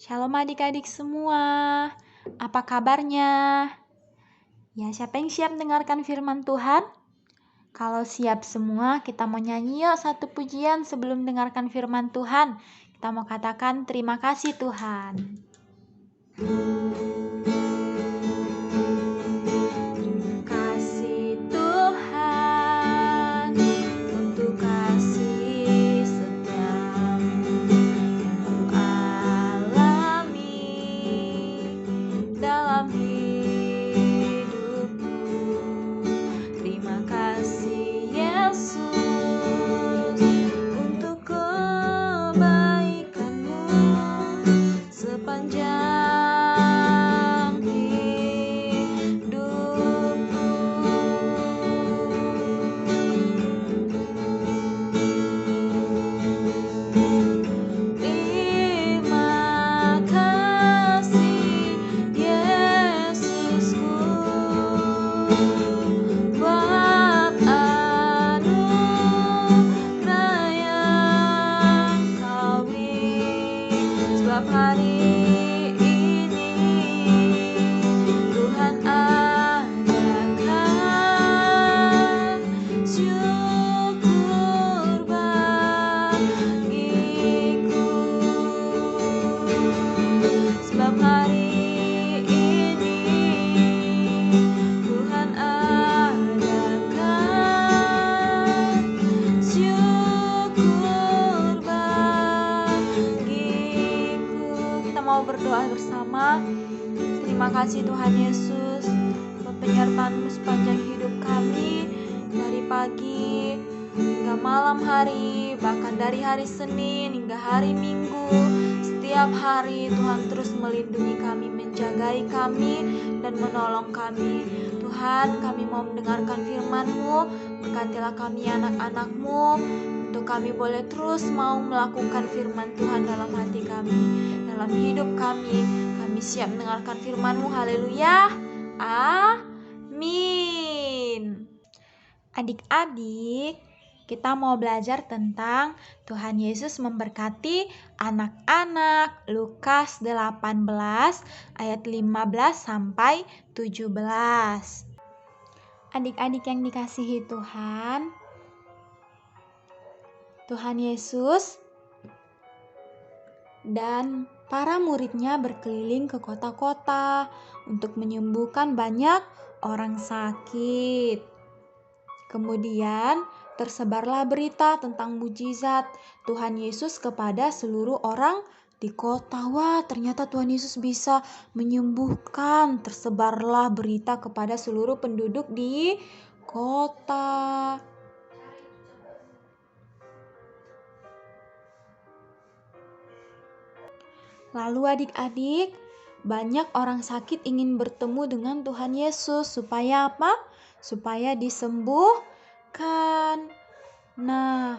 Shalom adik-adik semua, apa kabarnya? Ya, siapa yang siap dengarkan firman Tuhan? Kalau siap semua, kita mau nyanyi yuk satu pujian sebelum dengarkan firman Tuhan. Kita mau katakan terima kasih Tuhan. Terima kasih Tuhan untuk kasih setiamu yang ku alami dalam hidupku. Terima kasih Yesus untuk kebaikan-Mu sepanjang hidupku. Terima kasih Yesusku buat anugerah yang Kau beri, sebab hari ini Tuhan adakan syukur bagiku, sebab hari ini Tuhan adakan syukur bagiku. Kita mau berdoa bersama. Terima kasih Tuhan Yesus buat penyertaan-Mu sepanjang hidup kami, dari pagi hingga malam hari, bahkan dari hari Senin hingga hari Minggu. Setiap hari Tuhan terus melindungi kami, menjagai kami, dan menolong kami. Tuhan, kami mau mendengarkan firman-Mu, berkatilah kami anak-anak-Mu, untuk kami boleh terus mau melakukan firman Tuhan dalam hati kami, dalam hidup kami. Kami siap mendengarkan firman-Mu. Haleluya. Amin. Adik-adik, kita mau belajar tentang Tuhan Yesus memberkati anak-anak. Lukas 18 ayat 15 sampai 17. Adik-adik yang dikasihi Tuhan, Tuhan Yesus dan para muridnya berkeliling ke kota-kota untuk menyembuhkan banyak orang sakit. Kemudian tersebarlah berita tentang mujizat Tuhan Yesus kepada seluruh orang di kota. Wah, ternyata Tuhan Yesus bisa menyembuhkan. Tersebarlah berita kepada seluruh penduduk di kota. Lalu adik-adik, banyak orang sakit ingin bertemu dengan Tuhan Yesus. Supaya apa? Supaya disembuhkan. Nah,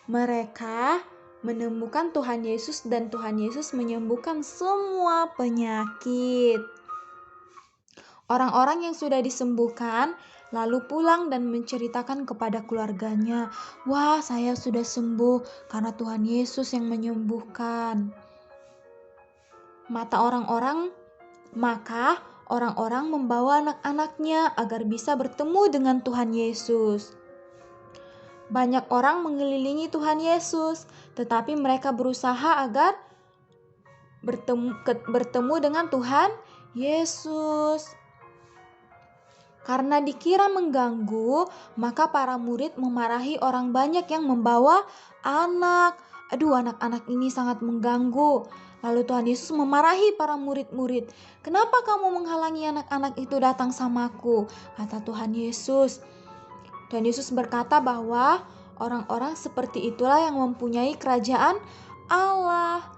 mereka menemukan Tuhan Yesus dan Tuhan Yesus menyembuhkan semua penyakit. Orang-orang yang sudah disembuhkan lalu pulang dan menceritakan kepada keluarganya, "Wah, saya sudah sembuh karena Tuhan Yesus yang menyembuhkan." Maka orang-orang membawa anak-anaknya agar bisa bertemu dengan Tuhan Yesus. Banyak orang mengelilingi Tuhan Yesus, tetapi mereka berusaha agar bertemu dengan Tuhan Yesus. Karena dikira mengganggu, maka para murid memarahi orang banyak yang membawa anak. Anak-anak ini sangat mengganggu. Lalu Tuhan Yesus memarahi para murid-murid. "Kenapa kamu menghalangi anak-anak itu datang samaku?" kata Tuhan Yesus. Tuhan Yesus berkata bahwa orang-orang seperti itulah yang mempunyai kerajaan Allah.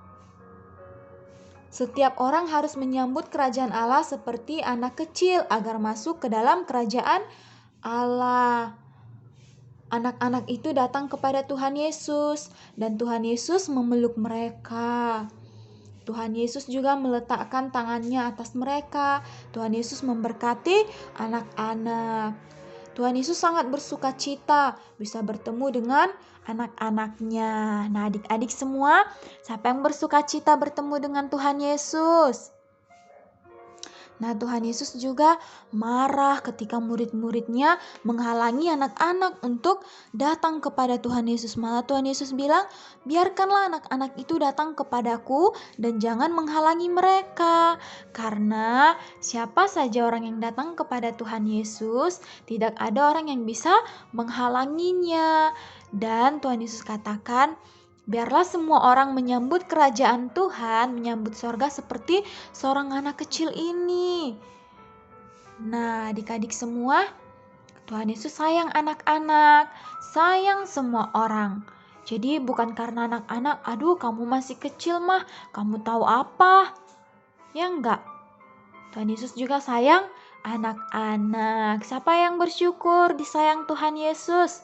Setiap orang harus menyambut kerajaan Allah seperti anak kecil agar masuk ke dalam kerajaan Allah. Anak-anak itu datang kepada Tuhan Yesus dan Tuhan Yesus memeluk mereka. Tuhan Yesus juga meletakkan tangannya atas mereka. Tuhan Yesus memberkati anak-anak. Tuhan Yesus sangat bersuka cita bisa bertemu dengan anak-anaknya. Nah, adik-adik semua, siapa yang bersuka cita bertemu dengan Tuhan Yesus? Nah, Tuhan Yesus juga marah ketika murid-muridnya menghalangi anak-anak untuk datang kepada Tuhan Yesus. Malah Tuhan Yesus bilang, biarkanlah anak-anak itu datang kepadaku dan jangan menghalangi mereka. Karena siapa saja orang yang datang kepada Tuhan Yesus, tidak ada orang yang bisa menghalanginya. Dan Tuhan Yesus katakan, biarlah semua orang menyambut kerajaan Tuhan, menyambut sorga seperti seorang anak kecil ini. Nah, adik-adik semua, Tuhan Yesus sayang anak-anak, sayang semua orang. Jadi bukan karena anak-anak, aduh kamu masih kecil mah, kamu tahu apa? Ya enggak. Tuhan Yesus juga sayang anak-anak. Siapa yang bersyukur disayang Tuhan Yesus?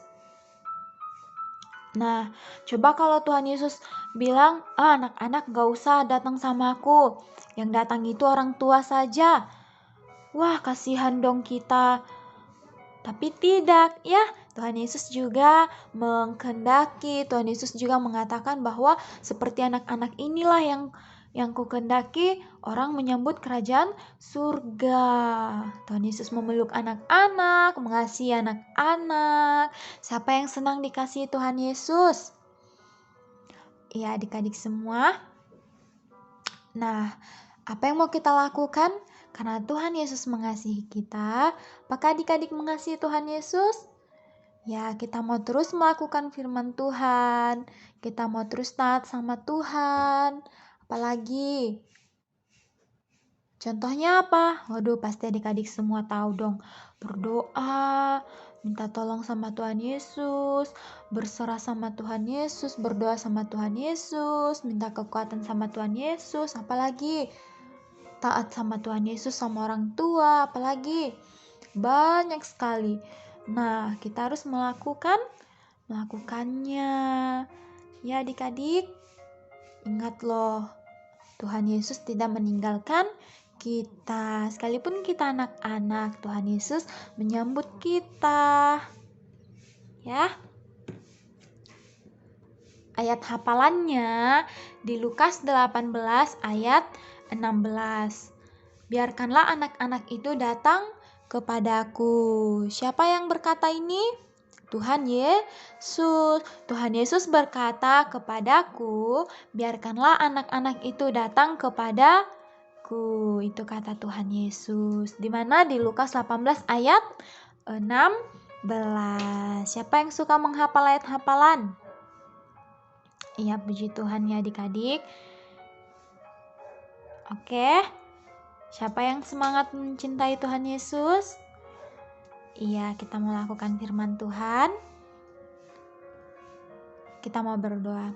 Nah, coba kalau Tuhan Yesus bilang, anak-anak gak usah datang sama aku. Yang datang itu orang tua saja. Wah, kasihan dong kita. Tapi tidak, ya. Tuhan Yesus juga mengkehendaki. Tuhan Yesus juga mengatakan bahwa seperti anak-anak inilah yang kukendaki orang menyambut kerajaan surga. Tuhan Yesus memeluk anak-anak, mengasihi anak-anak. Siapa yang senang dikasihi Tuhan Yesus? Ya, adik-adik semua. Nah, apa yang mau kita lakukan? Karena Tuhan Yesus mengasihi kita, apakah adik-adik mengasihi Tuhan Yesus? Ya, kita mau terus melakukan firman Tuhan. Kita mau terus taat sama Tuhan. Apalagi? Contohnya apa? Waduh, pasti adik-adik semua tahu dong. Berdoa, minta tolong sama Tuhan Yesus, berserah sama Tuhan Yesus, berdoa sama Tuhan Yesus, minta kekuatan sama Tuhan Yesus. Apalagi? Taat sama Tuhan Yesus, sama orang tua. Apalagi? Banyak sekali. Nah, kita harus melakukannya. Ya adik-adik, ingat loh, Tuhan Yesus tidak meninggalkan kita. Sekalipun kita anak-anak, Tuhan Yesus menyambut kita. Ya. Ayat hafalannya di Lukas 18 ayat 16. Biarkanlah anak-anak itu datang kepadaku. Siapa yang berkata ini? Tuhan Yesus. Tuhan Yesus berkata kepadaku, biarkanlah anak-anak itu datang kepadaku. Itu kata Tuhan Yesus. Di mana? Di Lukas 18 ayat 16. Siapa yang suka menghafal ayat hafalan? Iya, puji Tuhan ya adik-adik. Oke. Siapa yang semangat mencintai Tuhan Yesus? Iya, kita mau lakukan firman Tuhan. Kita mau berdoa.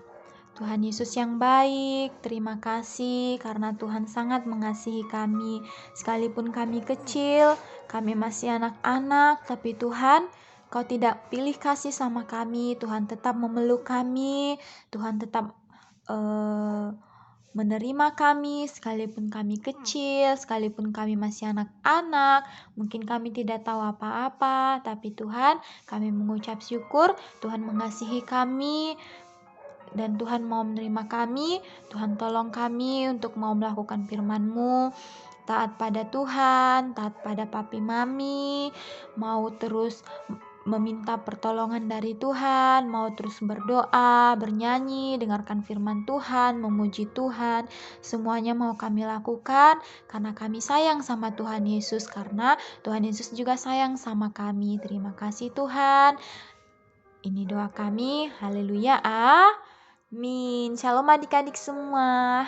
Tuhan Yesus yang baik, terima kasih karena Tuhan sangat mengasihi kami. Sekalipun kami kecil, kami masih anak-anak, tapi Tuhan, Kau tidak pilih kasih sama kami. Tuhan tetap memeluk kami. Tuhan tetap menerima kami sekalipun kami kecil, sekalipun kami masih anak-anak, mungkin kami tidak tahu apa-apa, tapi Tuhan, kami mengucap syukur, Tuhan mengasihi kami, dan Tuhan mau menerima kami. Tuhan tolong kami untuk mau melakukan firman-Mu, taat pada Tuhan, taat pada papi mami, mau terus meminta pertolongan dari Tuhan, mau terus berdoa, bernyanyi, dengarkan firman Tuhan, memuji Tuhan. Semuanya mau kami lakukan karena kami sayang sama Tuhan Yesus, karena Tuhan Yesus juga sayang sama kami. Terima kasih Tuhan. Ini doa kami. Haleluya. Amin. Shalom adik-adik semua.